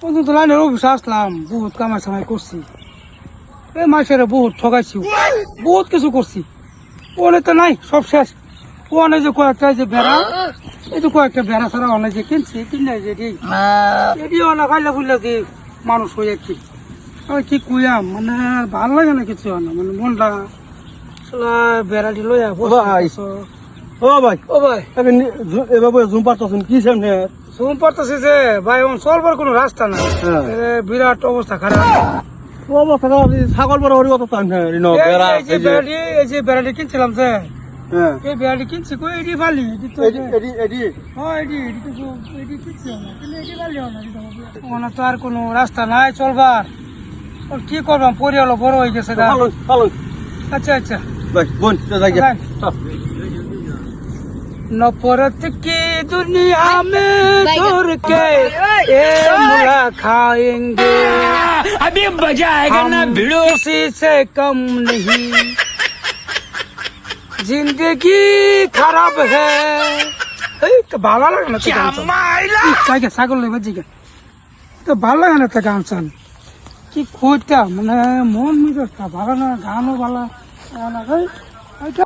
পর্যন্ত লাইনের অফিসে আসলাম, বহুত কামাই সামাই করছি, এই মাসের বহুত ঠকাইছি, বহুত কিছু করছি। ওনে তো নাই, সব শেষ। ওনে যে কয়েকটা যে বেড়া, এই যে কয়েকটা বেড়া ছাড়া অনেক যে কিনছি, কিনে যে এটি অনেক খাইলে বুঝলে যে মানুষ হয়ে কি কি কুয়াম, মানে ভাল লাগে না কিছু না, মানে মনটা বেড়াটি লইয়া ভাই। ও ভাই, ও ভাই এভাবে জুম পারতেছেন কি সামনে? শুন পারতেছি যে ভাই এখন চলবার কোনো রাস্তা নাই, বিরাট অবস্থা খারাপ। ছাগল বড় হরি অত টান এই যে বেড়াটি কিনছিলাম যে, এই বেড়াটি কিনছি কই এটি ভালি, এটি তো তো আর কোনো রাস্তা নাই চলবার। কি করবাম, পরিয়াল বড় হয়ে গেছে। আচ্ছা আচ্ছা ভাই বোন যাই नफरत की दुनिया में छोड़ के ये मुला खाएंगे, अभी मजा आएगा ना भिड़ो, किसी से कम नहीं, जिंदगी खराब है। तो भाला लगा ना क्या ছাগল নেই বাজি তো ভালো লাগে না, গান চান কি খোঁজটা, মানে মন মিজাজটা ভালো না, গানও ভালো না।